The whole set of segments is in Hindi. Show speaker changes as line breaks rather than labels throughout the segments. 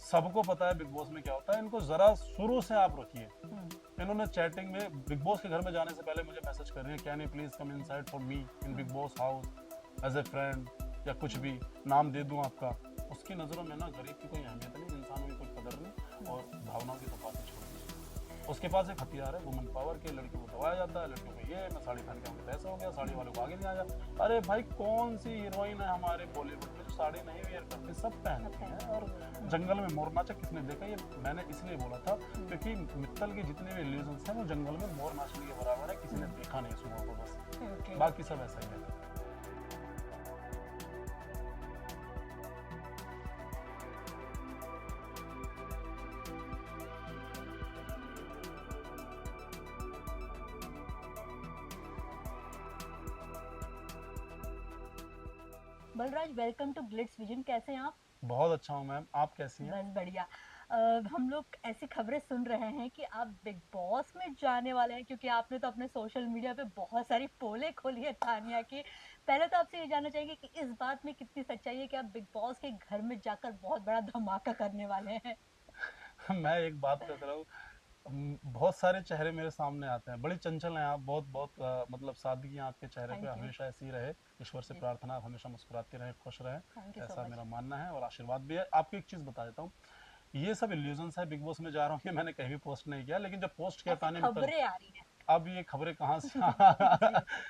सबको पता है बिग बॉस में क्या होता है, इनको जरा शुरू से आप रखिए। इन्होंने चैटिंग में बिग बॉस के घर में जाने से पहले मुझे मैसेज कर रही है, can you please come inside for me in Bigg Boss house as a friend, या कुछ भी नाम दे दूं आपका। उसकी नज़रों में ना गरीब की कोई अहमियत नहीं, इंसानों की कोई कदर नहीं, और भावनाओं की तो बातें छोड़ दीजिए। उसके पास एक हथियार है वुमन पावर के, लड़कियों को दबाया जाता है, लड़कियों को ये मैं साड़ी पहन के आऊँगा तो ऐसा हो गया, साड़ी वालों को आगे नहीं आया। अरे भाई कौन सी हीरोइन है हमारे बॉलीवुड में जो साड़ी नहीं वेयर करती, सब पहनती है। और जंगल में मोर नाचा किसने देखा, ये मैंने इसलिए बोला था क्योंकि मित्तल के जितने भी इल्यूजन्स हैं वो जंगल में मोर नाचने के बराबर है, किसी ने देखा नहीं सुबह को, बस बाकी सब ऐसा ही है।
Balraj, welcome to Glitz Vision. कैसे हैं आप?
बहुत अच्छा हूँ मैम, आप कैसी हैं?
बस बढ़िया। हम लोग ऐसी खबरें सुन रहे हैं कि आप बिग बॉस में जाने वाले हैं, क्योंकि आपने तो अपने सोशल मीडिया पे बहुत सारी पोलें खोली है तानिया की। पहले तो आपसे ये जानना चाहेंगे कि इस बात में कितनी सच्चाई है कि आप बिग बॉस के घर में जाकर बहुत बड़ा धमाका करने वाले हैं?
मैं एक बात कहता रहा हूँ, बहुत सारे चेहरे मेरे सामने आते हैं, बड़ी चंचल हैं आप, बहुत बहुत मतलब सादगी है आपके चेहरे पे,
थैंक यू।
हमेशा ऐसी ही रहे। ईश्वर से
जी।
प्रार्थना आप हमेशा मुस्कुराते रहें, खुश रहें,
थैंक यू सो
ऐसा
मच।
मेरा मानना है और आशीर्वाद भी है। आपको एक चीज बता देता हूँ, ये सब इल्यूजन्स है बिग बॉस में जा रहा हूँ, ये मैंने कहीं भी पोस्ट नहीं किया, लेकिन जब पोस्ट किया
ऐसी
ताने मित्तल,
खबरें आ रही हैं।
अब ये खबरें कहाँ से
जी।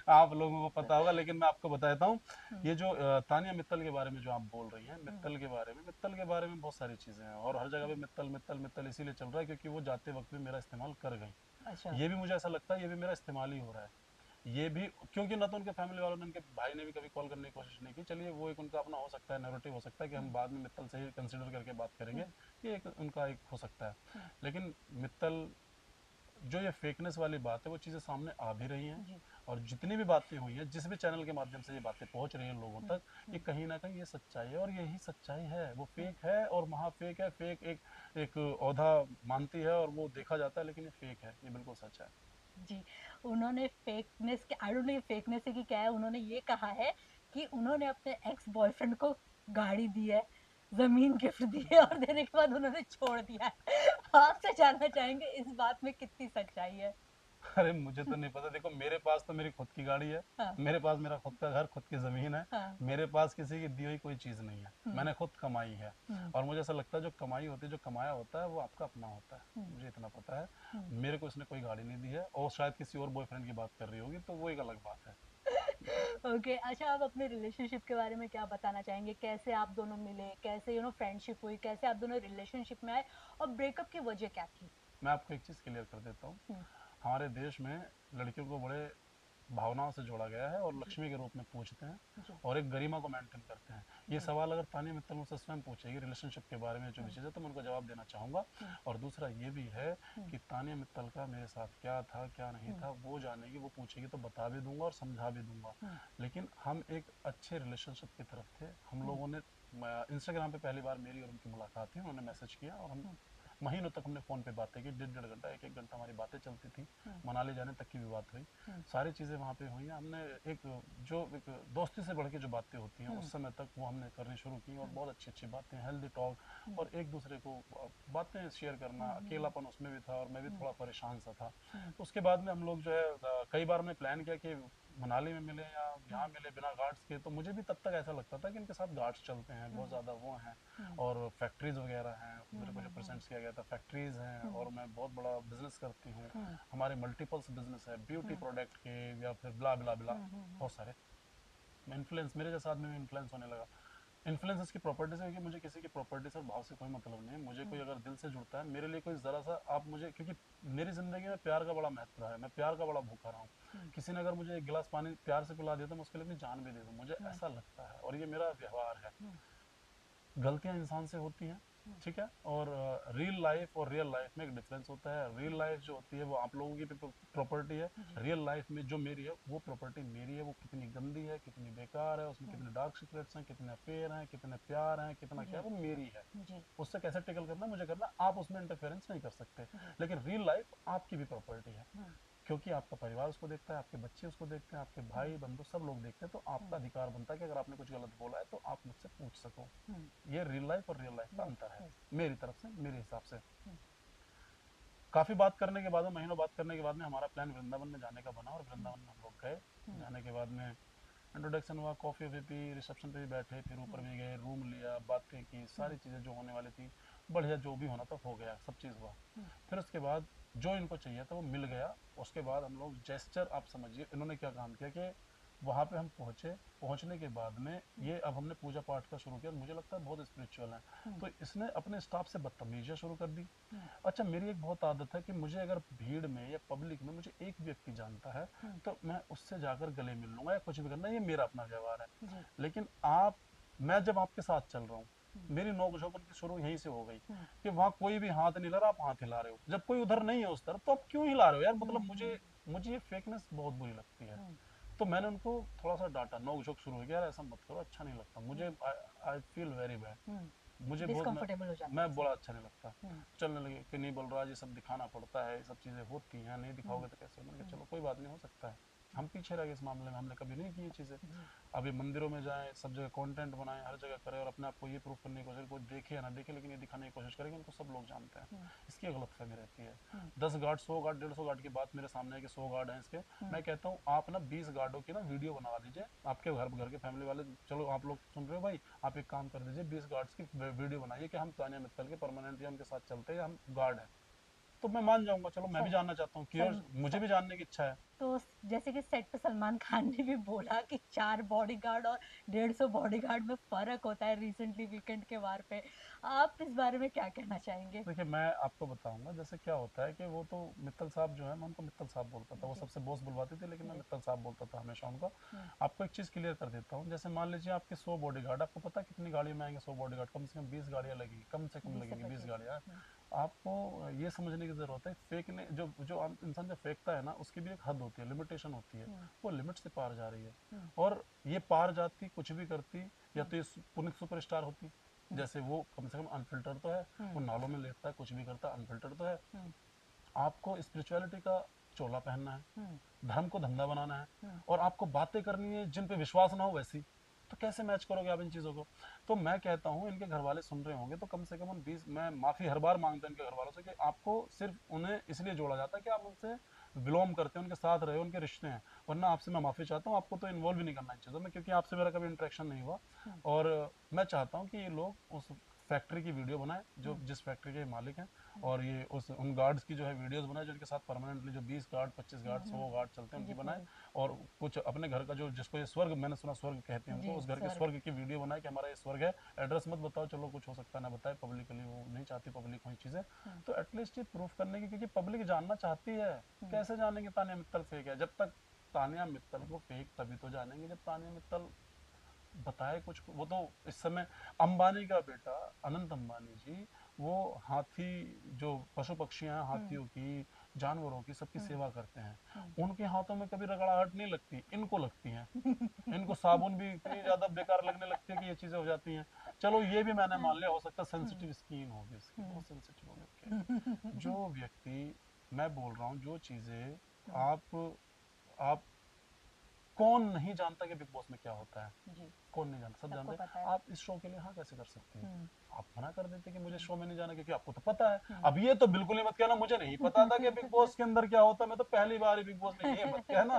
आप लोगों को पता होगा, लेकिन मैं आपको बता देता हूँ।
हम्म।
ये जो तानिया मित्तल के बारे में जो आप बोल रही हैं,
हम्म।
मित्तल के बारे में बहुत सारी चीजें हैं, और हर जगह पे
हम्म।
मित्तल मित्तल मित्तल इसीलिए चल रहा है क्योंकि वो जाते वक्त भी मेरा इस्तेमाल कर गई।
अच्छा।
ये भी मुझे ऐसा लगता है ये भी मेरा इस्तेमाल ही हो रहा है। ये भी क्योंकि ना तो उनके फैमिली वालों ने, उनके भाई ने भी कभी कॉल करने की कोशिश नहीं की। चलिए वो एक उनका अपना हो सकता है, नैरेटिव हो सकता है कि हम
हम्म।
बाद में मित्तल से ही कंसिडर करके बात करेंगे,
हम्म।
ये एक उनका एक हो सकता है।
हम्म।
लेकिन मित्तल, जो ये फेकनेस वाली बात है वो चीज़ें सामने आ भी रही हैं,
जी।
और जितनी भी बातें हुई हैं, जिस भी चैनल के माध्यम से ये बातें पहुंच रही हैं लोगों
हम्म।
तक, ये
हम्म।
कहीं ना कहीं ये सच्चाई है, और यही सच्चाई है। वो
हम्म।
फेक है और महाफेक है। फेक एक एक औधा मानती है और वो देखा जाता है, लेकिन ये फेक है, ये बिल्कुल सच है।
जी। उन्होंने फेकनेस के, आई डोंट नो ये फेकनेस है कि क्या है, उन्होंने ये कहा है कि उन्होंने अपने एक्स बॉयफ्रेंड को गाड़ी दी है, ज़मीन गिफ्ट दी है, और देने के बाद उन्होंने छोड़ दिया है। आपसे जानना चाहेंगे इस बात में कितनी सच्चाई है?
अरे मुझे तो नहीं पता, देखो मेरे पास तो मेरी खुद की गाड़ी है,
हाँ।
मेरे पास मेरा खुद का घर, खुद की ज़मीन है,
हाँ।
मेरे पास किसी की दी हुई कोई चीज़ नहीं है,
हुँ।
मैंने खुद कमाई है।
हुँ।
और मुझे ऐसा लगता है जो कमाई होती है, जो कमाया होता है वो आपका अपना होता है,
हुँ।
मुझे इतना पता है।
हुँ।
मेरे को इसने कोई गाड़ी नहीं दी है, और शायद किसी और बॉयफ्रेंड की बात कर रही होगी, तो वो एक अलग बात है।
ओके, अच्छा, आप अपने रिलेशनशिप के बारे में क्या बताना चाहेंगे? कैसे आप दोनों मिले? कैसे फ्रेंडशिप हुई? कैसे आप दोनों रिलेशनशिप में आए? और ब्रेकअप की वजह क्या थी?
मैं आपको एक चीज़ क्लियर कर देता हूँ,
हुँ।
हमारे देश में लड़कियों को बड़े भावनाओं से जोड़ा गया है और
जी।
लक्ष्मी के रूप में पूजते हैं,
जी।
और एक गरिमा को मेंटेन करते हैं। ये
जी।
सवाल अगर तानिया मित्तल मुझसे स्वयं पूछेगी रिलेशनशिप के बारे में जो भी
हुँ।
चीज़ है, तो मैं उनको जवाब देना चाहूँगा।
हुँ।
और दूसरा ये भी है
हुँ।
कि तानिया मित्तल का मेरे साथ क्या था क्या नहीं
हुँ।
था वो जानेगी, वो पूछेगी तो बता भी दूंगा और समझा भी दूंगा।
हुँ।
लेकिन हम एक अच्छे रिलेशनशिप की तरफ थे। हम
हुँ।
लोगों ने इंस्टाग्राम पे पहली बार मेरी और उनकी मुलाकात हुई, उन्होंने मैसेज किया और हम
हुँ।
महीनों तक हमने फ़ोन पे बातें की, डेढ़ डेढ़ घंटा, एक एक घंटा हमारी बातें चलती थी।
हुँ।
मनाली जाने तक की भी बात हुई।
हुँ।
सारी चीज़ें वहाँ पे हुई हैं। हमने एक जो एक दोस्ती से बढ़ के जो बातें होती हैं
हुँ।
उस समय तक वो हमने करनी शुरू की, और
हुँ।
बहुत अच्छी अच्छी बातें, हेल्दी टॉक,
हुँ।
और एक दूसरे को बातें शेयर करना।
हुँ। हुँ।
अकेलापन उसमें भी था और मैं भी
हुँ।
थोड़ा परेशान सा था।
हुँ।
तो उसके बाद में हम लोग जो है कई बार हमने प्लान किया कि मनाली में मिले या
हुँ।
यहाँ मिले बिना गार्ड्स के। तो मुझे भी तब तक ऐसा लगता था कि इनके साथ गार्ड्स चलते हैं, बहुत
हुँ।
ज़्यादा वो हैं,
हुँ।
और फैक्ट्रीज वगैरह हैं।
हुँ।
मेरे को जो
हुँ। हुँ।
प्रेजेंट्स किया गया था, फैक्ट्रीज हैं,
हुँ।
और मैं बहुत बड़ा बिजनेस करती हूँ।
हुँ।
हमारे मल्टीपल्स बिजनेस है, ब्यूटी
हुँ।
प्रोडक्ट के, या फिर ब्ला ब्ला ब्ला,
हुँ। हुँ। हुँ।
बहुत सारे। मैं इन्फ्लुएंस, मेरे जैसा आदमी में इन्फ्लुएंस होने लगा। इन्फ्लुएंस इसकी प्रॉपर्टी से, क्योंकि मुझे किसी की प्रॉपर्टी से भाव से कोई मतलब नहीं है। मुझे कोई
हुँ।
अगर दिल से जुड़ता है, मेरे लिए कोई ज़रा सा आप मुझे, क्योंकि मेरी ज़िंदगी में प्यार का बड़ा महत्व रहा है, मैं प्यार का बड़ा भूखा रहा हूँ।
हुँ।
किसी ने अगर मुझे एक गिलास पानी प्यार से पिला दिया तो मैं उसके लिए अपनी जान भी दे दूँ, मुझे
हुँ।
ऐसा लगता है, और ये मेरा व्यवहार है।
हुँ।
गलतियाँ इंसान से होती हैं,
हुँ।
ठीक है, और रियल लाइफ और रियल लाइफ में एक डिफरेंस होता है। रियल
हुँ।
लाइफ जो होती है वो आप लोगों की प्रॉपर्टी है।
जी।
रियल लाइफ में जो मेरी है वो प्रॉपर्टी मेरी है, वो कितनी गंदी है, कितनी बेकार है, उसमें
हुँ।
कितने डार्क सीक्रेट्स हैं, कितने अफेयर हैं, कितने प्यार हैं, कितना क्या
जी।
है, वो मेरी है।
जी।
उससे कैसे टिकल करना मुझे करना, आप उसमें इंटरफेरेंस नहीं कर सकते।
जी।
लेकिन रियल लाइफ आपकी भी प्रॉपर्टी है।
हुँ।
क्योंकि आपका परिवार उसको देखता है, आपके बच्चे उसको देखते हैं, आपके भाई बंधु सब लोग देखते हैं, तो आपका अधिकार बनता है कि अगर आपने कुछ गलत बोला है तो आप मुझसे पूछ सको। ये रियल लाइफ और रियल लाइफ का
यस,
अंतर है,
यस।
मेरी तरफ से, मेरे हिसाब से। काफी बात करने के बाद में, महीनों बात करने के बाद में हमारा प्लान वृंदावन में जाने का बना, और वृंदावन में हम लोग गए। जाने के बाद में इंट्रोडक्शन हुआ, कॉफी वॉफी पी, रिसेप्शन पे भी बैठे, फिर ऊपर भी गए, रूम लिया, बातें की, सारी चीजें जो होने वाली थी बढ़िया, जो भी होना था हो गया, सब चीज हुआ। फिर उसके बाद जो इनको चाहिए था वो मिल गया। उसके बाद हम लोग जेस्चर, आप समझिए इन्होंने क्या काम किया कि वहां पे हम पहुंचे। पहुंचने के बाद में ये अब हमने पूजा पाठ का शुरू किया, मुझे लगता है बहुत स्पिरिचुअल है, तो इसने अपने स्टाफ से बदतमीजियां शुरू कर दी। अच्छा, मेरी एक बहुत आदत है कि मुझे अगर भीड़ में या पब्लिक में मुझे एक व्यक्ति जानता है तो मैं उससे जाकर गले मिल लूंगा या कुछ भी करना, ये मेरा अपना व्यवहार है।
जी।
लेकिन मैं जब आपके साथ चल रहा हूँ, मेरी नोक-झोंक उनकी शुरू यहीं से हो गई कि वहां कोई भी हाथ नहीं हिला रहा, आप हाथ हिला रहे हो, जब कोई उधर नहीं है उस तरफ तो आप क्यों हिला रहे हो यार, मतलब मुझे मुझे ये फेकनेस बहुत बुरी लगती है। तो मैंने उनको थोड़ा सा डांटा, नोक झोंक शुरू हो गया, यार ऐसा मत करो, अच्छा नहीं लगता मुझे, आई फील वेरी बैड, मुझे बहुत,
डिस्कंफर्टेबल हो जाते हैं
मैं
इससे।
बड़ा अच्छा नहीं लगता। चलने लगे कि नहीं बलराज, ये सब दिखाना पड़ता है, ये सब चीजें होती हैं, नहीं दिखाओगे तो कैसे। मैंने कहा चलो कोई बात नहीं, हो सकता है हम पीछे रह गए इस मामले में, हमने कभी नहीं की ये चीजें। अभी मंदिरों में जाएं, सब जगह कंटेंट बनाएं, हर जगह करें, और अपने आप को ये प्रूफ करने की कोशिश, कोई देखे या ना देखे लेकिन ये दिखाने की कोशिश करेंगे, उनको सब लोग जानते हैं। इसकी गलतफहमी रहती है। 10 गार्ड, 100 गार्ड, 150 गार्ड की बात मेरे सामने है कि 100 गार्ड हैं इसके। मैं कहता हूँ आप ना 20 गार्डों की ना वीडियो बनवा लीजिए, आपके घर के फैमिली वाले, चलो आप लोग सुन रहे हो भाई, आप एक काम कर दीजिए, 20 गार्ड्स की वीडियो बनाइए कि हम तानिया मित्तल के परमानेंट या उनके साथ चलते हैं, हम गार्ड हैं। तो मैं मान जाऊंगा, चलो मैं भी
सर
जानना चाहता हूँ, क्योर मुझे
सर,
भी जानने की इच्छा है।
तो जैसे कि सेट पे सलमान खान ने भी बोला कि 4 बॉडीगार्ड और 150 बॉडीगार्ड में फ़र्क होता है रिसेंटली वीकेंड के वार पे। आप इस बारे में क्या कहना चाहेंगे?
देखिए मैं आपको बताऊंगा, जैसे क्या होता है कि वो तो मित्तल साहब जो है, मैं उनको मित्तल साहब बोलता था, वो
जी,
सबसे बॉस बुलवाती थी लेकिन मैं
जी।
मित्तल साहब बोलता था हमेशा उनको।
हुँ,
आपको एक चीज क्लियर कर देता हूँ, जैसे मान लीजिए आपके 100 बॉडीगार्ड, आपको पता है कितनी गाड़ियों में आएंगे 100 बॉडीगार्ड, कम से कम 20 गाड़ियां लगेंगी, कम से कम
20 से
लगेंगी
25।
बीस गाड़ियां।
हुँ,
आपको ये समझने की जरूरत है, फेंकने जो जो इंसान जो फेंकता है ना, उसकी भी एक हद होती है, लिमिटेशन होती है,
हुँ,
वो लिमिट से पार जा रही है।
हुँ,
और ये पार जाती, कुछ भी करती, या
हुँ,
तो ये पुनित सुपरस्टार होती,
हुँ,
जैसे वो कम से कम अनफिल्टर तो है,
हुँ,
वो नालों में लेटता है, कुछ भी करता है, अनफिल्टर तो है।
हुँ,
आपको स्पिरिचुअलिटी का चोला पहनना है,
हुँ,
धर्म को धंधा बनाना है,
हुँ,
और आपको बातें करनी है जिन पे विश्वास ना हो वैसी, तो कैसे मैच करोगे आप इन चीजों को। तो मैं कहता हूँ, इनके घर वाले सुन रहे होंगे तो कम से कम उन 20, मैं माफी हर बार मांगता हूँ इनके घर वालों से कि आपको सिर्फ उन्हें इसलिए जोड़ा जाता है कि आप उनसे बिलोंग करते हैं, उनके साथ रहे, उनके रिश्ते हैं, वरना आपसे मैं माफी चाहता हूँ, आपको तो इन्वॉल्व ही नहीं करना इन चीजों में, क्योंकि आपसे मेरा कभी इंटरेक्शन नहीं हुआ।
हुँ,
और मैं चाहता हूँ कि ये लोग उस फैक्ट्री की वीडियो बनाए जो
हुँ,
जिस फैक्ट्री के मालिक हैं,
हुँ,
और ये उस उन गार्ड्स की जो है वीडियोस बनाए जो इनके साथ परमानेंटली, जो 20 गार्ड, 25 गार्ड,
हुँ,
100 गार्ड चलते हैं,
जी,
उनकी बनाए।
जी,
और कुछ अपने घर का जो, जिसको ये स्वर्ग, मैंने सुना स्वर्ग कहते हैं
जी,
उनको, उस घर के
स्वर्ग।
स्वर्ग की वीडियो बनाए कि हमारा ये स्वर्ग है, एड्रेस मत बताओ, चलो कुछ हो सकता है ना बताए पब्लिकली, वो नहीं चाहती पब्लिक हो ये चीजें।
हुँ,
तो एटलीस्ट ये प्रूफ करने की, क्योंकि पब्लिक जानना चाहती है।
हुँ,
कैसे जानेंगे तानिया मित्तल फेक है, जब तक तानिया मित्तल को फेक तभी तो जानेंगे जब तानिया मित्तल बताए कुछ। वो तो इस समय अंबानी का बेटा अनंत अंबानी जी, वो हाथी, जो पशु पक्षियां हैं,
हुँ,
हाथियों की, जानवरों की, सबकी
हुँ,
सेवा करते हैं,
हुँ।
उनके हाथों में कभी रगड़ाहट नहीं लगती, इनको लगती है। इनको साबुन भी इतनी ज्यादा बेकार लगने लगती है कि ये चीजें हो जाती हैं। चलो ये भी मैंने मान लिया, हो सकता है
हुँ,
सेंसिटिव स्किन होगी उसकी,
हुँ,
बहुत सेंसिटिव होगी। ओके,
हुँ,
जो व्यक्ति, मैं बोल रहा हूँ, जो चीजें
हुँ,
आप कौन नहीं जानता कि बिग बॉस में क्या होता है,
जी,
कौन नहीं जानता, सब
सबको
जानते
पता
हैं।
है।
आप इस शो के लिए हाँ कैसे कर सकती है,
हुँ,
आप मना कर देते कि मुझे
हुँ,
शो में नहीं जाना, क्योंकि आपको तो पता है।
हुँ।
अब ये तो बिल्कुल ही मत कहना मुझे नहीं पता था कि बिग बॉस के अंदर क्या होता है, मैं तो पहली बार ही बिग बॉस में, ये मत कहना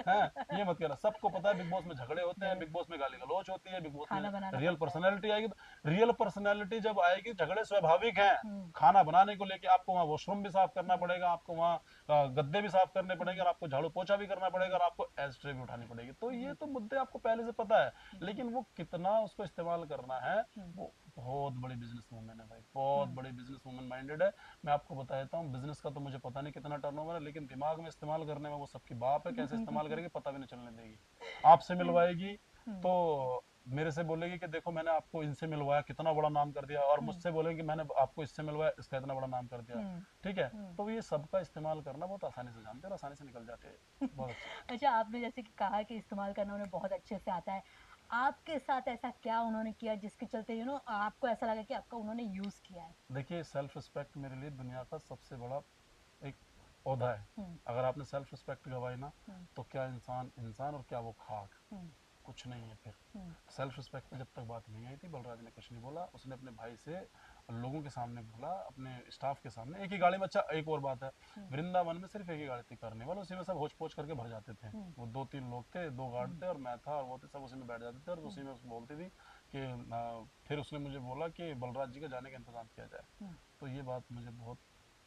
है। ये मत कहना, सबको पता है बिग बॉस में झगड़े होते हैं,
झगड़े,
बिग बॉस में गाली गलौज होती है, बिग बॉस में
खाना बनाना
रियल
पड़ता है।
पर्सनैलिटी आएगी, तो रियल पर्सनैलिटी जब आएगी झगड़े स्वाभाविक हैं।
हुँ,
खाना बनाने को लेके आपको वहाँ वॉशरूम भी साफ करना
हुँ,
पड़ेगा, आपको वहाँ गद्दे भी साफ करने पड़ेंगे,
हुँ,
और आपको झाड़ू पोछा भी करना पड़ेगा,
जी,
और आपको एस्ट्रे भी उठानी पड़ेगी, तो ये
जी,
तो मुद्दे आपको पहले से पता है।
जी,
लेकिन वो कितना उसको इस्तेमाल करना है,
हुँ,
वो बहुत बड़ी बिजनेस वूमेन है भाई, बहुत
हुँ,
बड़ी बिजनेस वूमेन माइंडेड है। मैं आपको बता देता हूँ, बिजनेस का तो मुझे पता नहीं कितना टर्नओवर है, लेकिन दिमाग में इस्तेमाल करने में वो सबकी बाप है, कैसे इस्तेमाल करेगी पता भी नहीं चलने देगी। आपसे मिलवाएगी
हुँ,
तो मेरे से बोलेगी कि देखो मैंने आपको इनसे मिलवाया, कितना बड़ा नाम कर दिया, और
हुँ,
मुझसे बोलेगी कि मैंने आपको इससे मिलवाया, इसका इतना बड़ा नाम कर दिया।
हुँ,
ठीक है,
हुँ।
तो ये सबका इस्तेमाल करना बहुत आसानी से जानते हैं, और आसानी से निकल जाते हैं, बहुत अच्छे से।
अच्छा, आपने जैसे कि कहा कि इस्तेमाल करना उन्हें बहुत अच्छे से आता है। आपके साथ ऐसा क्या उन्होंने किया जिसके चलते आपको ऐसा लगा कि आपका उन्होंने यूज़ किया है?
देखिए सेल्फ रिस्पेक्ट मेरे लिए दुनिया का सबसे बड़ा एक ओहदा है।
हम्म,
अगर आपने सेल्फ रिस्पेक्ट गवाई ना,
हम्म,
तो क्या इंसान इंसान और क्या वो खाक,
हम्म,
कुछ नहीं है फिर।
हम्म,
सेल्फ रिस्पेक्ट पे जब तक बात नहीं आई थी, बलराज ने कुछ नहीं बोला। उसने अपने भाई से लोगों के सामने बोला, अपने स्टाफ के सामने, एक ही गाड़ी में। अच्छा, एक और बात है,
हम्म,
वृंदावन में सिर्फ एक ही गाड़ी थी कार्निवल, उसी में सब होच पोच करके भर जाते थे।
हम्म,
वो दो तीन लोग थे, दो गार्ड
हम्म,
थे और मैं था, और वो थे, सब उसी में बैठ जाते थे, और
हम्म,
उसी में उसको बोलती थी कि फिर उसने मुझे बोला कि बलराज जी का जाने का इंतजाम किया जाए।
हम्म,
तो ये बात मुझे बहुत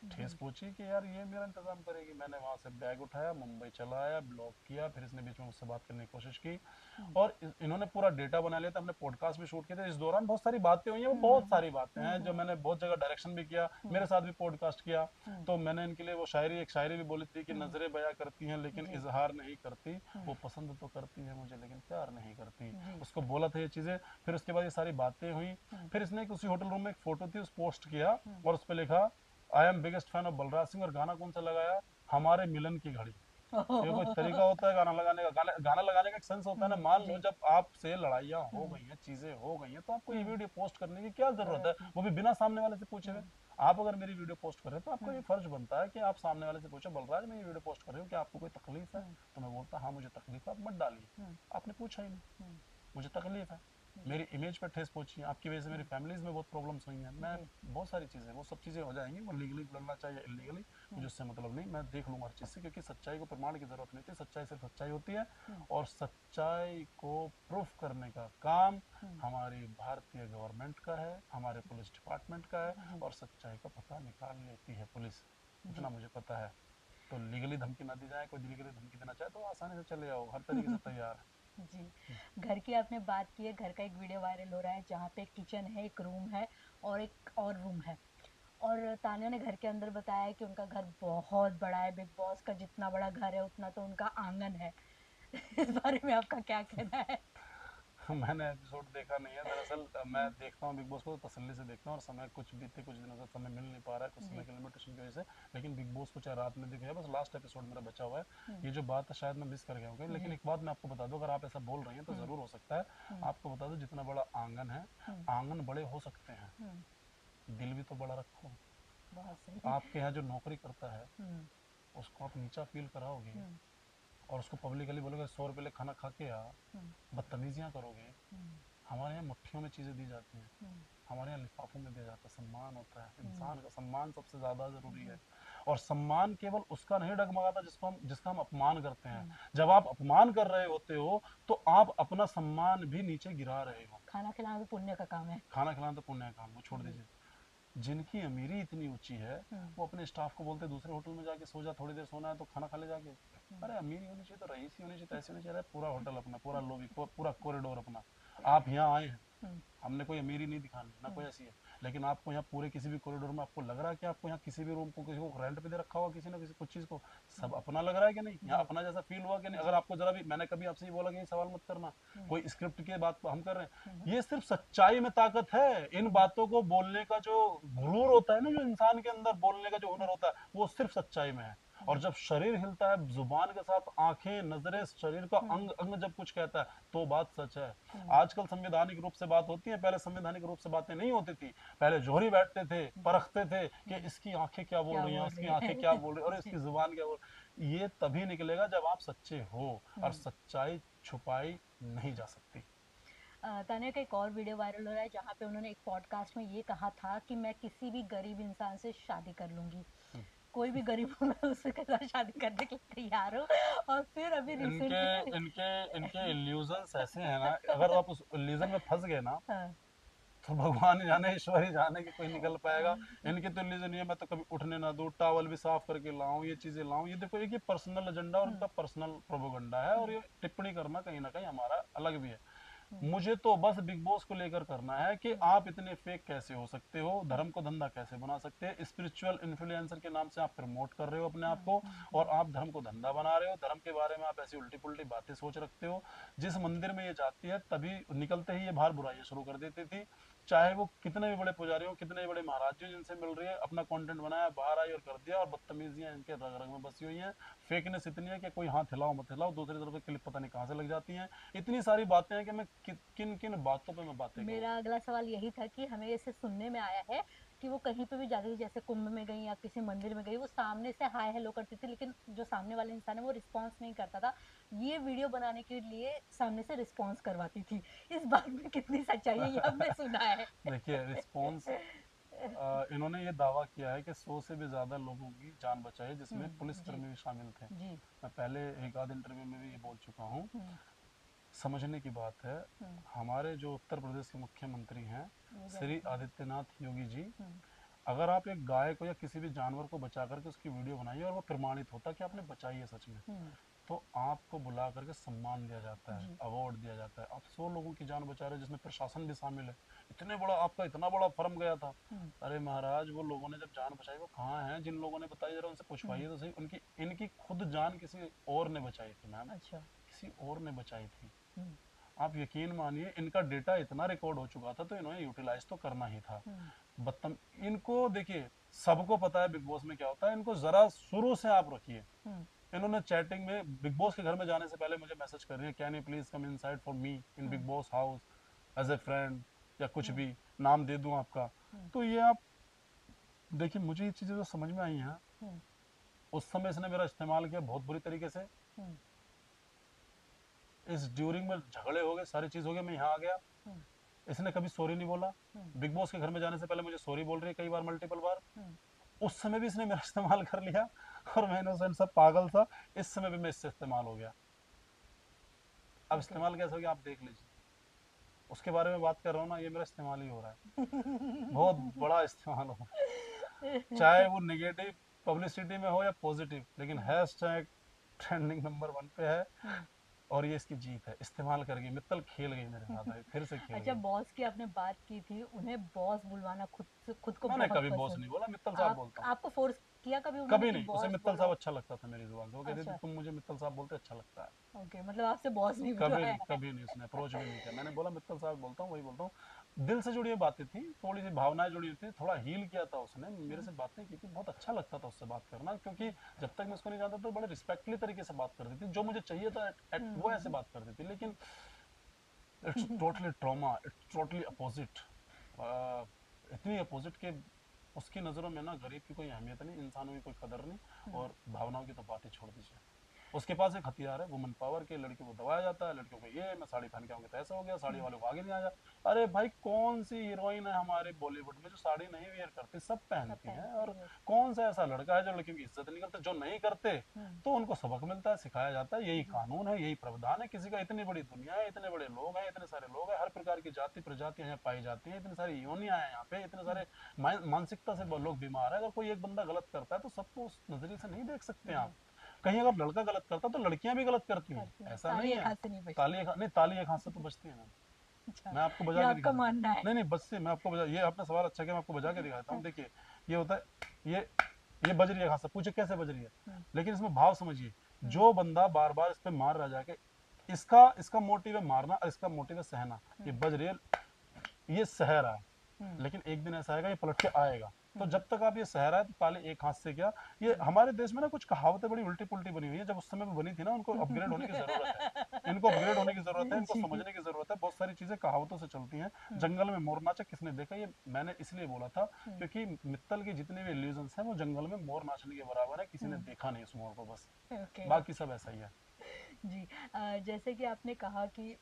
ठेस
जी,
पहुंची कि यार ये मेरा इंतजाम करेगी। मैंने वहां से बैग उठाया, मुंबई चला आया, ब्लॉक किया, फिर इसने बीच में मुझसे बात करने की कोशिश की,
हम्म,
और इन्होंने पूरा डेटा बना लिया था। हमने पॉडकास्ट भी शूट किए थे, इस दौरान बहुत सारी बातें हुई हैं, वो बहुत
हम्म,
सारी बातें हैं जो मैंने बहुत जगह डायरेक्शन भी किया,
हम्म,
मेरे साथ भी पॉडकास्ट किया।
हम्म,
तो मैंने इनके लिए वो शायरी, एक शायरी भी बोली थी कि
हम्म,
नजरें बयां करती हैं लेकिन
जी,
इजहार नहीं करती,
हम्म,
वो पसंद तो करती है मुझे लेकिन प्यार नहीं करती।
जी,
उसको बोला था ये चीजें। फिर उसके बाद ये सारी बातें हुई।
हम्म,
फिर इसने एक उसी होटल रूम में एक फोटो थी, उस पोस्ट किया,
हम्म,
और उस पर लिखा, I am biggest fan of Balraj Singh, और गाना कौन सा लगाया, हमारे मिलन की घड़ी। ये कोई तरीका होता है गाना लगाने का? गाना लगाने का एक सेंस होता है ना। मान लो
जी,
जब आपसे लड़ाइयाँ हो
हम्म,
गई हैं, चीजें हो गई हैं, तो आपको ये
हम्म,
वीडियो पोस्ट करने की क्या जरूरत है,
जरूरत नहीं,
वो भी बिना सामने वाले से पूछे हुए।
हम्म,
आप अगर मेरी वीडियो पोस्ट कर रहे हैं तो आपका ये
हम्म,
फर्ज बनता है कि आप सामने वाले से पूछो, बलराज मैं ये वीडियो पोस्ट कर रही हूँ, क्या आपको कोई तकलीफ है?
हम्म,
तो मैं बोलता हाँ मुझे तकलीफ है, आप मत डालिए।
हम्म,
आपने पूछा ही नहीं।
हम्म,
मुझे तकलीफ है,
जी,
मेरी इमेज पर ठेस पहुंची है, आपकी वजह से मेरी
हम्म,
फैमिलीज में बहुत प्रॉब्लम्स हुई हैं, मैं
जी,
बहुत सारी चीज़ें, वो सब चीज़ें हो जाएंगी, वो लीगली लड़ना चाहिए, इलीगली, मुझे
हम्म,
उससे मतलब नहीं, मैं देख लूंगा हर चीज़ से, क्योंकि सच्चाई को प्रमाण की जरूरत नहीं होती, सच्चाई सिर्फ सच्चाई होती है।
हम्म,
और सच्चाई को प्रूफ करने का काम
हम्म,
हमारी भारतीय गवर्नमेंट का है, हमारे पुलिस डिपार्टमेंट का है,
जी,
और सच्चाई का पता निकाल लेती है पुलिस,
जी,
इतना मुझे पता है। तो लीगली धमकी ना दी जाए, कोई लीगली धमकी देना चाहे तो आसानी से चले जाओ, हर तरीके से तैयार
जी,
है।
घर की आपने बात की है, घर का एक वीडियो वायरल हो रहा है जहाँ पे किचन है, एक रूम है और एक और रूम है। और तान्या ने घर के अंदर बताया है कि उनका घर बहुत बड़ा है, बिग बॉस का जितना बड़ा घर है उतना तो उनका आंगन है। इस बारे में आपका क्या कहना है?
मैंने एपिसोड देखा नहीं है दरअसल। मैं देखता हूँ बिग बॉस को तो तसल्ली से देखता हूँ, और समय कुछ बीते कुछ दिनों से समय मिल नहीं पा रहा है, कुछ समय
जी,
की लिमिटेशन की वजह से। लेकिन बिग बॉस को चाहे रात में दिखे, बस लास्ट एपिसोड मेरा बचा हुआ है।
हुँ,
ये जो बात है शायद मैं मिस कर गया हूँ, लेकिन
जी,
एक बात मैं आपको बता दूं, अगर आप ऐसा बोल रही हैं तो
हुँ,
ज़रूर हो सकता है।
हुँ,
आपको बता दूं, जितना बड़ा आंगन है,
हुँ,
आंगन बड़े हो सकते हैं,
हुँ,
दिल भी तो बड़ा रखो।
बहुत सही।
आपके यहाँ जो नौकरी करता है,
हुँ,
उसको आप नीचा फील कराओगे,
हुँ,
और उसको पब्लिकली बोलोगे 100 रुपये खाना खा के आ,
हुँ,
बदतमीजियाँ करोगे।
हुँ,
हमारे यहाँ मुट्ठियों में चीज़ें दी जाती हैं,
हुँ,
हमारे यहाँ लिफाफों में दिया जाता है, सम्मान होता है,
हुँ,
इंसान का सम्मान सबसे ज्यादा जरूरी
जी,
है। और सम्मान केवल उसका नहीं डगमगाता जिसका हम अपमान करते हैं।
हुँ,
जब आप अपमान कर रहे होते हो तो आप अपना सम्मान भी नीचे गिरा रहे हो।
खाना खिलाना तो पुण्य का काम है।
खाना खिलाना तो पुण्य का काम, वो छोड़
जी,
दीजिए। जिनकी अमीरी इतनी ऊंची है,
हुँ,
वो अपने स्टाफ को बोलते हैं दूसरे होटल में जाके सो जा, थोड़ी देर सोना है तो खाना खा ले जाके।
हुँ,
अरे अमीरी होनी चाहिए तो रईसी होनी चाहिए, तो ऐसी होनी चाहिए। अरे पूरा होटल अपना, पूरा लॉबी, पूरा
हुँ,
कॉरिडोर अपना। आप यहाँ आए हैं,
हुँ,
हमने कोई अमीरी नहीं दिखानी ना,
हुँ,
कोई ऐसी है। लेकिन आपको यहाँ पूरे किसी भी कॉरिडोर में आपको लग रहा है कि आपको यहाँ किसी भी रूम को किसी को रेंट पे दे रखा होगा, किसी ना किसी कुछ चीज को,
हुँ,
सब अपना लग रहा है कि नहीं, यहाँ
जी,
अपना जैसा फील हुआ कि नहीं? अगर
जी,
आपको जरा भी, मैंने कभी आपसे ये बोला कि ये सवाल मत करना,
हुँ,
कोई स्क्रिप्ट की बात हम कर रहे
हुँ,
हैं, ये सिर्फ सच्चाई में ताकत है। इन
हुँ,
बातों को बोलने का जो गुरूर होता है ना, जो इंसान के अंदर बोलने का जो हुनर
हुँ,
होता है, वो सिर्फ सच्चाई में है। और
जी,
जब शरीर हिलता है जुबान के साथ, आंखें, नजरें, शरीर का
हुँ,
अंग अंग जब कुछ कहता है, तो बात सच है।
हुँ,
आजकल संवैधानिक रूप से बात होती है, पहले संवैधानिक रूप से बातें नहीं होती थी। पहले जोहरी बैठते थे,
जी,
परखते थे कि
हुँ,
इसकी आंखें क्या बोल
क्या
रही हैं,
बोल
उसकी
रही
आंखें
है?
क्या बोल रही हैं, और
जी,
इसकी जुबान क्या बोल। ये तभी निकलेगा जब आप सच्चे हो, और
हुँ।
सच्चाई छुपाई नहीं जा सकती।
तान्या का एक और वीडियो वायरल हो रहा है जहाँ पे उन्होंने एक पॉडकास्ट में ये कहा था कि मैं किसी भी गरीब इंसान से शादी कर लूंगी,
हम्म।
कोई भी गरीब हो मैं उसके साथ शादी करने के लिए तैयार हूँ। और फिर अभी
इनके
रिसेंटली
इनके इनके इल्यूजन्स ऐसे हैं ना, अगर आप उस इल्यूजन में फंस गए ना,
हाँ,
तो भगवान ही जाने, ईश्वर ही जाने कि कोई निकल पाएगा।
हाँ,
इनके तो इल्यूजन ये, मैं तो कभी उठने ना दूं, टॉवल भी साफ करके लाऊं, ये चीजें लाऊं, ये देखो, एक ये पर्सनल एजेंडा और
हम्म,
इनका पर्सनल प्रोपोगंडा है, और
हम्म,
ये टिप्पणी करना कहीं ना कहीं हमारा अलग भी है।
हम्म,
मुझे तो बस बिग बॉस को लेकर करना है कि
हम्म,
आप इतने फेक कैसे हो सकते हो,
हम्म,
धर्म को धंधा कैसे बना सकते हैं, स्पिरिचुअल इन्फ्लुएंसर के नाम से आप प्रमोट कर रहे हो अपने आप
हम्म,
को,
हम्म,
और आप धर्म को धंधा बना रहे हो, धर्म के बारे में आप ऐसी उल्टी पुल्टी बातें सोच रखते हो। जिस मंदिर में ये जाती है, तभी निकलते ही ये बाहर बुराइयां शुरू कर देती थी, चाहे वो कितने भी बड़े पुजारी हो, कितने भी बड़े महाराज जी हो, जिनसे मिल रही है, अपना कंटेंट बनाया, बाहर आई और कर दिया, और बदतमीजियां इनके रग रग में बसी हुई हैं। फेकनेस इतनी है कि कोई हाथ हिलाओ मत हिलाओ, दूसरी तरफ से क्लिप पता नहीं कहाँ से लग जाती हैं। इतनी सारी बातें हैं कि मैं किन किन बातों पे मैं बातें करूं।
मेरा अगला सवाल यही था कि हमें इसे सुनने में आया है कि कि वो कहीं पे भी जाती थी, जैसे कुंभ में गई या किसी मंदिर में गई, वो सामने से हाय हेलो करती थी, लेकिन जो सामने वाला इंसान है वो रिस्पॉन्स नहीं करता था। ये वीडियो बनाने के लिए सामने से रिस्पॉन्स करवाती थी। इस बात में कितनी सच्चाई है, ये हमने सुना है।
देखिए रिस्पॉन्स, इन्होंने ये दावा किया है कि 100 से भी ज्यादा लोगों की जान बचाई, जिसमें
जी,
पुलिसकर्मी भी शामिल थे।
जी।
मैं पहले एक आध इंटरव्यू में भी ये बोल चुका हूँ।
हुँ,
समझने की बात है,
हुँ,
हमारे जो उत्तर प्रदेश के मुख्यमंत्री हैं,
योगी
श्री
आदित्यनाथ।
आदित्यनाथ योगी जी,
हुँ,
अगर आप एक गाय को या किसी भी जानवर को बचा करके उसकी वीडियो बनाइए और वो प्रमाणित होता कि आपने बचाई है सच में,
हुँ,
तो आपको बुला करके सम्मान दिया जाता है,
जी।
अवार्ड दिया जाता है। आप 100 लोगों की जान बचा रहे हैं, जिसमें प्रशासन भी शामिल है। इतने बड़ा आपका इतना बड़ा फर्म गया था।
हुँ,
अरे महाराज, वो लोगों ने जब जान बचाई वो कहाँ हैं? जिन लोगों ने बताई, जरा उनसे
हुँ,
पूछवाइए तो सही। उनकी इनकी खुद जान किसी और ने बचाई थी मैम,
अच्छा।
किसी और ने बचाई थी।
हुँ,
आप यकीन मानिए, इनका डेटा इतना रिकॉर्ड हो चुका था, तो इन्होंने यूटिलाइज तो करना ही था।
हुँ,
बत्तम इनको देखिए, सबको पता है बिग बॉस में क्या होता है। इनको जरा शुरू से आप रखिए।
हुँ,
इन्होंने चैटिंग में बिग बॉस के घर में जाने से पहले मुझे मैसेज कर रही है, can you please come inside for me in
हुँ,
Bigg Boss house as a friend, या कुछ
हुँ,
भी नाम दे दूं आपका।
हुँ,
तो ये आप देखिए, मुझे ये चीजें जो समझ में आई हैं,
हुँ,
उस समय इसने मेरा इस्तेमाल किया बहुत बुरी तरीके से।
हुँ,
इस ड्यूरिंग में झगड़े हो गए, सारी चीज हो गई, मैं यहाँ आ गया।
हुँ,
इसने कभी सॉरी नहीं बोला।
हुँ,
बिग बॉस के घर में जाने से पहले मुझे सॉरी बोल रही है कई बार, मल्टीपल बार।
हुँ,
उस समय भी इसने मेरा इस्तेमाल कर लिया, और मैं इनोसेंट सा पागल था। इस समय भी मैं इससे इस्तेमाल हो गया। अब
ओके।
इस्तेमाल कैसे हो गया आप देख लीजिए। उसके बारे में बात कर रहा हूँ ना, ये मेरा इस्तेमाल ही हो रहा है। बहुत बड़ा इस्तेमाल हो, चाहे वो नेगेटिव पब्लिसिटी में हो या पॉजिटिव, लेकिन
हुँ,
हैशटैग ट्रेंडिंग नंबर 1 पे है।
हुँ।
और ये इसकी जीत है, इस्तेमाल कर गई मित्तल, खेल गई मेरे साथ, आई फिर से खेल
अच्छा,
गई।
बॉस की आपने बात की थी, उन्हें बॉस बुलवाना खुद को
मैंने
बहुत
कभी बॉस
पसंद।
नहीं बोला, मित्तल साहब
आप
बोलता हूँ।
आपको फ़ोर्स किया कभी उन्होंने
कभी
कि
नहीं, उसे
बॉस
मित्तल साहब
बोलो?
अच्छा लगता था मेरी जुबान से। वो कहती थी
अच्छा,
तुम मुझे मित्तल साहब बोलते अच्छा लगता है।
ओके, मतलब आपसे बॉस नहीं
कभी
बुलवाया
नहीं,
है।
कभी नहीं, उसने अप्रोच भी नहीं किया। मैंने बोला मित्तल साहब बोलता हूँ, वही बोलता हूँ। दिल से जुड़ी हुई बातें थी, थोड़ी सी भावनाएं जुड़ी हुई थी, थोड़ा हील किया था उसने, मेरे
हुँ,
से बातें की थी, बहुत अच्छा लगता था उससे बात करना। क्योंकि
हुँ,
जब तक मैं उसको नहीं जानता तो बड़े रिस्पेक्टफुली तरीके से बात करती थी, जो मुझे चाहिए था
हुँ,
वो
हुँ,
ऐसे बात करती थी। लेकिन it's
hmm.
Totally trauma, it's totally opposite. इतनी अपोजिट के उसकी नज़रों में ना गरीब की कोई अहमियत नहीं, इंसानों की कोई कदर नहीं,
हुँ,
और भावनाओं की तो बात ही छोड़ दीजिए। उसके पास एक हथियार है, वुमन पावर के। लड़कियों को दबाया जाता है, लड़कियों को ये मैं साड़ी पहन के आऊंगी तो ऐसा हो गया, साड़ी
हुँ,
वालों को आगे नहीं आया। अरे भाई, कौन सी हीरोइन है हमारे बॉलीवुड में जो साड़ी नहीं वेयर करती? सब
सब
पहनती हैं।
पहनते
और
हैं, यस।
कौन सा ऐसा लड़का है जो लड़कियों की इज्जत नहीं करता? जो नहीं करते
हुँ,
तो उनको सबक मिलता है, सिखाया जाता है, यही
जी,
कानून है, यही प्रावधान है। किसी का, इतनी बड़ी दुनिया है, इतने बड़े लोग हैं, इतने सारे लोग हैं, हर प्रकार की जाति प्रजातियां यहाँ पाई जाती हैं, इतनी सारी योनियां हैं यहाँ पे, इतने
हुँ,
सारे मानसिकता से लोग बीमार है। अगर कोई एक बंदा गलत करता है तो सबको उस नजरिए से नहीं देख सकते
जी,
आप। कहीं अगर लड़का गलत करता तो लड़कियां भी गलत करती हैं,
करती हैं,
ऐसा
ताली
नहीं
एक
है।
हाथ से नहीं बजती।
नहीं, ताली एक हाथ से तो बजती है ना।
अच्छा,
मैं आपको
ये
बजा के दिखा
आपका
देता हूँ।
मानना है।
नहीं नहीं, बजती है, मैं आपको बजा, ये आपने सवाल अच्छा किया, मैं आपको बजा के दिखा देता हूँ। देखिए, ये होता है, ये ये बज रही है हाथ से, पूछे कैसे बज रही है।
हुँ,
लेकिन इसमें भाव समझिए।
हुँ,
जो बंदा बार बार इस पे मार रह जाके, इसका इसका मोटिव है मारना और इसका मोटिव है सहना। ये
हुँ,
बज रही है, ये सह रहा है,
हुँ,
लेकिन एक दिन ऐसा आएगा ये पलट के आएगा। तो
हुँ,
जब तक आप ये सह रहा है तो ताली एक हाथ से क्या। ये
हुँ।
हमारे देश में ना कुछ कहावतें बड़ी उल्टी पुल्टी बनी हुई है, जब उस समय पे बनी थी ना, उनको अपग्रेड होने की जरूरत है। इनको अपग्रेड होने की जरूरत है, इनको
जी,
समझने की जरूरत है। बहुत सारी चीजें कहावतों से चलती हैं।
हुँ,
जंगल में मोर नाचा किसने देखा, ये मैंने इसलिए बोला था
हुँ,
क्योंकि मित्तल की जितनी भी इल्यूजन्स हैं वो जंगल में मोर नाचने के बराबर है। किसी ने
हुँ,
देखा नहीं उस मोर को, बस।
ओके,
बाकी
ओके।
सब ऐसा ही है।
जी, जैसे कि आपने कहा कि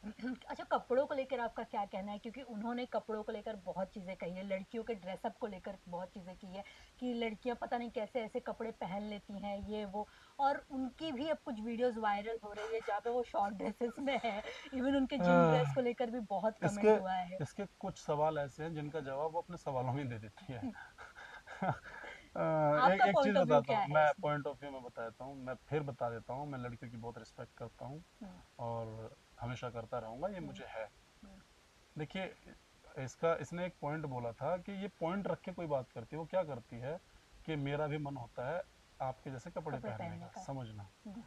अच्छा, कपड़ों को लेकर आपका क्या कहना है? क्योंकि उन्होंने कपड़ों को लेकर बहुत चीज़ें कही है, लड़कियों के ड्रेसअप को लेकर बहुत चीज़ें की है कि लड़कियाँ पता नहीं कैसे ऐसे कपड़े पहन लेती हैं, ये वो। और उनकी भी अब कुछ वीडियोज़ वायरल हो रही है जहाँ पे वो शॉर्ट ड्रेसेस में है। इवन उनके जिम ड्रेस को
आह,
लेकर भी बहुत
इसके
कमेंट हुआ है।
इसके कुछ सवाल ऐसे हैं जिनका जवाब वो अपने सवालों में ही दे देती है। एक
आपका
एक चीज
पॉइंट ऑफ व्यू
बताता
क्या
हूँ,
है
मैं
इसमें?
पॉइंट ऑफ व्यू में बता देता हूँ, मैं फिर बता देता हूँ। मैं लड़कियों की बहुत रिस्पेक्ट करता हूँ,
हुँ,
और हमेशा करता रहूंगा, ये
हुँ,
मुझे है।
हुँ,
देखिए, इसका इसने एक पॉइंट बोला था कि ये पॉइंट रख के कोई बात करती है। वो क्या करती है कि मेरा भी मन होता है आपके जैसे कपड़े
कपड़े
पहनने
पहनने
का,
का।
समझना।
हुँ,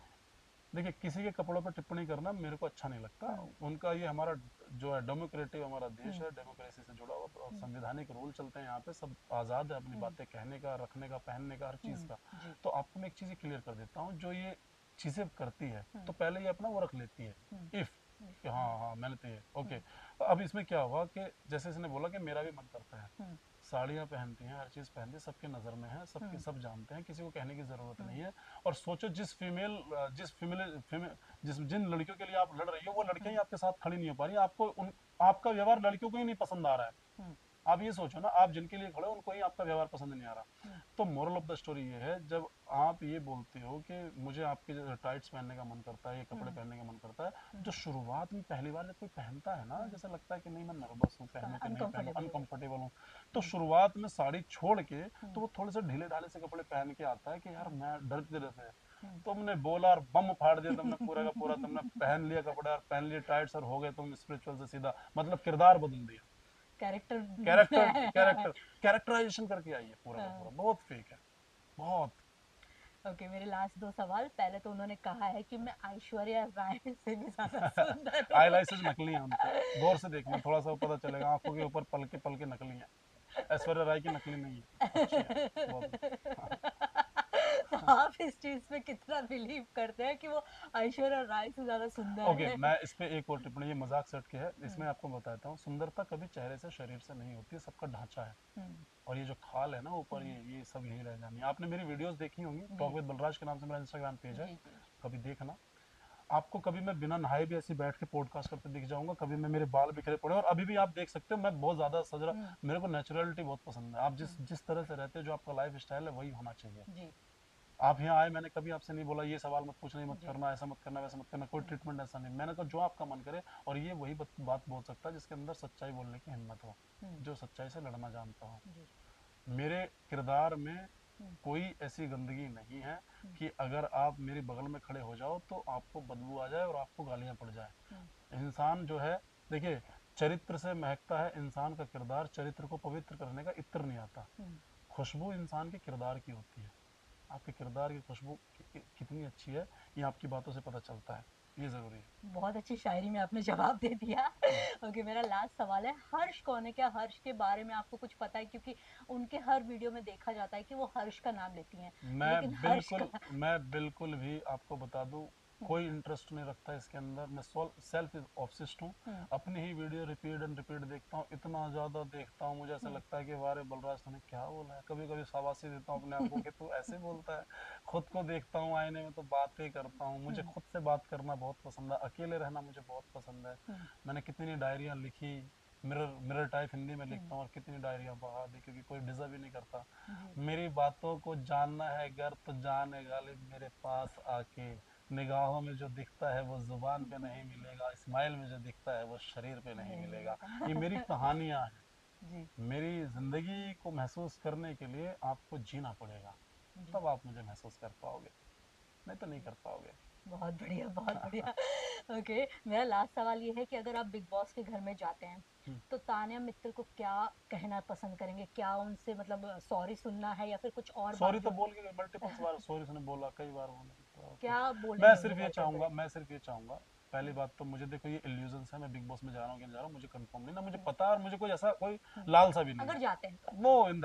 देखिए, किसी के कपड़ों पर टिप्पणी करना मेरे को अच्छा नहीं लगता।
हुँ,
उनका ये, हमारा जो है डेमोक्रेटिव हमारा देश
हुँ,
है, डेमोक्रेसी से जुड़ा हुआ, और
हुँ,
संवैधानिक रूल चलते हैं यहाँ पे। सब आज़ाद है अपनी
हुँ,
बातें कहने का, रखने का, पहनने का, हर चीज़
हुँ,
का।
जी,
तो आपको मैं एक चीज़ क्लियर कर देता हूँ, जो ये चीज़ें करती है
हुँ,
तो पहले ये अपना वो रख लेती है,
हुँ,
इफ़,
इफ
कि
हुँ,
हाँ हाँ मैंने तो ये ओके।
हुँ,
अब इसमें क्या हुआ कि जैसे इसने बोला कि मेरा भी मन करता है,
हुँ,
साड़ियाँ पहनती हैं, हर चीज़ पहनती हैं, सबके नज़र में है, सबके सब जानते हैं, किसी को कहने की ज़रूरत नहीं है। और सोचो जिस जिन लड़कियों के लिए आप लड़ रही हो, वो लड़कियां ही आपके साथ खड़ी नहीं हो पा रही, आपका व्यवहार लड़कियों को ही नहीं पसंद आ रहा है। आप ये सोचो ना, आप जिनके लिए खड़े हो उनको ही आपका व्यवहार पसंद नहीं आ रहा। तो मोरल ऑफ द स्टोरी ये है, जब आप ये बोलते हो कि मुझे आपके टाइट्स पहनने का मन करता है, ये कपड़े पहनने का मन करता है, जो शुरुआत में पहली बार जब कोई पहनता है ना, जैसे लगता है कि नहीं मैं नर्वस हूँ, पहनूं कि नहीं पहनूं,
अनकंफर्टेबल हो जाता
अनकंफर्टेबल हूँ, तो शुरुआत में साड़ी छोड़ के
है।
तो वो थोड़े से ढीले ढाले से कपड़े पहन के आता है कि यार मैं डरते रहते।
हम्म।
तुमने बोला और बम फाड़ दिया, तुमने पूरा का पूरा, तुमने पहन लिया कपड़ा और पहन लिए टाइट्स और हो गए तुम स्पिरिचुअल से सीधा, मतलब किरदार बदल दिया।
कैरेक्टर
कैरेक्टर कैरेक्टर कैरेक्टराइजेशन करके आई है पूरा का
हाँ।
पूरा, बहुत फेक है, बहुत।
ओके, मेरे लास्ट दो सवाल। पहले तो उन्होंने कहा है कि मैं ऐश्वर्या राय से भी ज्यादा सुंदर
आई
हूँ।
लाइसेस नकली हैं उनके, गौर से देखना थोड़ा सा पता चलेगा, आंखों के ऊपर पल के नकली हैं। ऐश्वर्या राय की नकली नहीं है, अच्छी है, बहुत अच्छी।
तो आप इस चीज पे कितना बिलीव करते हैं कि वो ऐश्वर्या राय से ज्यादा सुंदर
ओके,
है?
मैं इस पे एक और टिप्पणी, ये मजाक सेट के है,
हम्म।
इसमें आपको बताता हूँ, सुंदरता कभी चेहरे से शरीर से नहीं होती है, सबका ढांचा है।
हम्म।
और ये जो खाल है ना ऊपर,
हम्म।
ये सब यही रह जानी है। आपने मेरी वीडियोस देखी होंगी,
जी
टॉक विद बलराज के नाम से मेरा इंस्टाग्राम पेज है,
जी जी।
कभी देखना। आपको कभी मैं बिना नहाए भी ऐसे बैठ के पॉडकास्ट करते दिख जाऊंगा, कभी मैं मेरे बाल बिखरे पड़े, और अभी भी आप देख सकते हो मैं बहुत ज्यादा सज रहा।
हम्म।
मेरे को नेचुरलिटी बहुत पसंद है, आप जिस
हम्म।
जिस तरह से रहते हो, जो आपका लाइफ स्टाइल है वही होना चाहिए।
जी
आप यहाँ आए, मैंने कभी आपसे नहीं बोला ये सवाल मत पूछना, ये मत
जी।
करना, ऐसा मत करना, वैसा मत करना, कोई
हम्म।
ट्रीटमेंट ऐसा नहीं, मैंने कहा जो आपका मन करे। और ये वही बात बोल सकता है जिसके अंदर सच्चाई बोलने की हिम्मत हो,
हम्म।
जो सच्चाई से लड़ना जानता हो।
जी।
मेरे किरदार में
हम्म।
कोई ऐसी गंदगी नहीं है
हम्म।
कि अगर आप मेरी बगल में खड़े हो जाओ तो आपको बदबू आ जाए और आपको गालियां पड़ जाए।
हम्म।
इंसान जो है, देखिए, चरित्र से महकता है इंसान का किरदार, चरित्र को पवित्र करने का इत्र नहीं आता।
हम्म।
खुशबू इंसान के किरदार की होती है। आपके किरदार की खुशबू कितनी अच्छी है, ये आपकी बातों से पता चलता है, ये जरूरी है।
बहुत अच्छी शायरी में आपने जवाब दे दिया।
हम्म।
ओके, मेरा लास्ट सवाल है, हर्ष कौन है? क्या हर्ष के बारे में आपको कुछ पता है? क्योंकि उनके हर वीडियो में देखा जाता है कि वो हर्ष का नाम लेती हैं, लेकिन हर्ष का।
मैं बिल्कुल भी आपको बता दूं,
हम्म।
कोई इंटरेस्ट नहीं रखता इसके अंदर। मैं सेल्फ ऑब्सेस्ड हूँ,
हम्म।
अपनी ही वीडियो रिपीट एंड रिपीट देखता हूँ, इतना ज्यादा देखता हूँ, मुझे ऐसा
हम्म।
लगता है कि वारे बलराज तूने क्या बोला है। कभी कभी शाबाशी देता हूँ अपने आप को कि तू ऐसे बोलता है। खुद को देखता हूँ आईने में तो बातें करता हूँ, मुझे
हम्म।
खुद से बात करना बहुत पसंद है, अकेले रहना मुझे बहुत पसंद है।
हम्म।
मैंने कितनी डायरियां लिखी, मिरर मिरर टाइप हिंदी में
हम्म।
लिखता हूँ, और कितनी डायरियां बहा दी, क्योंकि कोई डिजर्व ही नहीं करता।
जी।
मेरी बातों को जानना है गर तो जाने गालिब मेरे पास आके, निगाहों में जो दिखता है वो जुबान पे नहीं मिलेगा, स्माइल में जो दिखता है वो शरीर पे नहीं
नहीं
मिलेगा।
मिलेगा।
ये मेरी कहानियां हैं।
जी
मेरी जिंदगी को महसूस करने के लिए आपको जीना पड़ेगा,
जी।
तब आप मुझे महसूस कर पाओगे, नहीं तो नहीं कर पाओगे।
बहुत बढ़िया, बहुत बढ़िया। ओके, मेरा लास्ट सवाल ये है कि अगर आप बिग बॉस के घर में जाते हैं, तो तान्या मित्तल को क्या कहना पसंद करेंगे? क्या उनसे मतलब सॉरी सुनना है या फिर कुछ और बात
सॉरी तो
जो
बोल के मल्टीपल्स बार सॉरी उसने बोला, कई बार बोला, तो
क्या
मैं
बोलेंगे उन्हें
सिर्फ ये
व्हाइट एंड
चाहूंगा,
रेड?
पहली बात तो मुझे, देखो ये इल्यूजन्स है, मैं बिग बॉस में जा रहा हूँ कि नहीं जा रहा हूँ मुझे कंफर्म नहीं ना, मुझे पता है, और मुझे कोई ऐसा कोई लालसा भी नहीं
अगर
है।
जाते हैं तो।
वो इन
हम्म।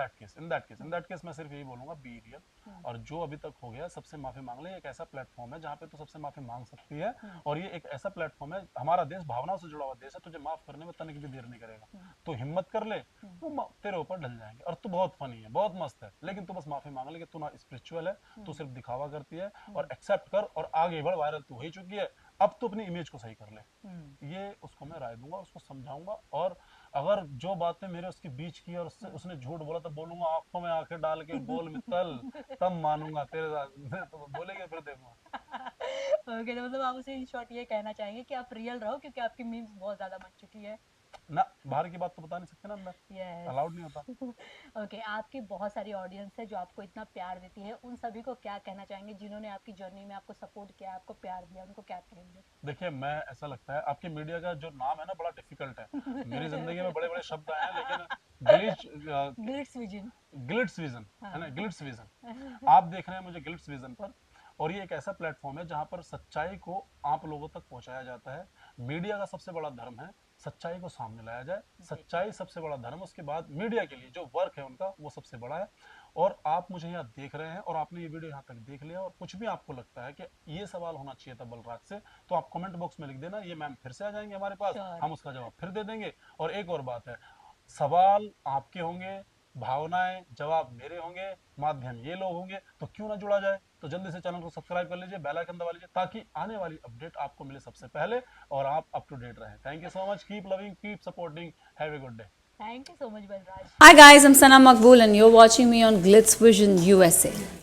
दैट केस मैं सिर्फ यही बोलूंगा, बी रियल।
हम्म।
और जो अभी तक हो गया सबसे माफी मांग ले, एक ऐसा प्लेटफॉर्म है जहाँ पे तू सबसे माफी मांग सकती है।
हम्म।
और ये एक ऐसा प्लेटफॉर्म है, हमारा देश भावनाओं से जुड़ा हुआ देश है, तुझे माफ करने में तनिक भी देर नहीं करेगा।
हम्म।
तो हिम्मत कर ले,
हम्म।
वो तेरे ऊपर ढल जाएंगे। और तू बहुत फनी है, बहुत मस्त है, लेकिन तू बस माफी मांग ले कि तू ना स्पिरिचुअल है, तू
हम्म।
सिर्फ दिखावा करती है। और
हम्म।
एक्सेप्ट कर और आगे बढ़, वायरल तू हो ही चुकी है, अब तू अपनी इमेज को सही कर ले।
हम्म।
ये उसको मैं राय दूंगा, उसको समझाऊंगा। और अगर जो बातें मेरे उसके बीच की और उससे उसने झूठ बोला, तो बोलूंगा आंखों में आंखें डाल के बोल मित्तल, तब मानूंगा तेरे साथ। तो बोलेंगे फिर देखूंगा।
ओके, तो मतलब आप उसे इन शॉर्ट ये कहना चाहेंगे कि आप रियल रहो, क्योंकि आपकी मीम्स बहुत ज्यादा बन चुकी है।
ना बाहर की बात तो बता नहीं सकते ना, अंदर अलाउड नहीं होता।
यस। ओके, आपकी बहुत सारी ऑडियंस है जो आपको इतना प्यार देती है, उन सभी को क्या कहना चाहेंगे जिन्होंने आपकी जर्नी में आपको सपोर्ट किया, आपको प्यार दिया, उनको क्या कहेंगे?
देखिए, मैं, ऐसा लगता है आपके मीडिया का जो नाम है ना बड़ा डिफिकल्ट है। मेरी जिंदगी में बड़े बड़े शब्द आए हैं, लेकिन glitch,
Glitz vision.
Glitz vision, है ना,
हाँ।
Glitz vision. आप देख रहे हैं मुझे ग्लिट्स विजन पर। और ये एक ऐसा प्लेटफॉर्म है जहां पर सच्चाई को आप लोगों तक पहुंचाया जाता है। मीडिया का सबसे बड़ा धर्म है सच्चाई को सामने लाया जाए,
जी।
सच्चाई सबसे बड़ा धर्म है, उसके बाद मीडिया के लिए जो वर्क है उनका वो सबसे बड़ा है। और आप मुझे यहाँ देख रहे हैं और आपने ये वीडियो यहाँ तक देख लिया, और कुछ भी आपको लगता है कि ये सवाल होना चाहिए था बलराज से, तो आप कमेंट बॉक्स में लिख देना, ये मैम फिर से आ जाएंगे हमारे पास,
श्योर।
हम उसका जवाब फिर दे देंगे। और एक और बात है, सवाल आपके होंगे, भावनाएं जवाब मेरे होंगे, माध्यम ये लोग होंगे, तो क्यों ना जुड़ा जाए। तो जल्दी से चैनल को सब्सक्राइब कर लीजिए, बेल आइकन दबा लीजिए, ताकि आने वाली अपडेट आपको मिले सबसे पहले और आप अप टू डेट रहें। Thank you so much, keep loving, keep supporting, have a good day.
Thank you so much Balraj.
Hi guys, I'm Sana Makbul and you're watching me on Glitz Vision USA.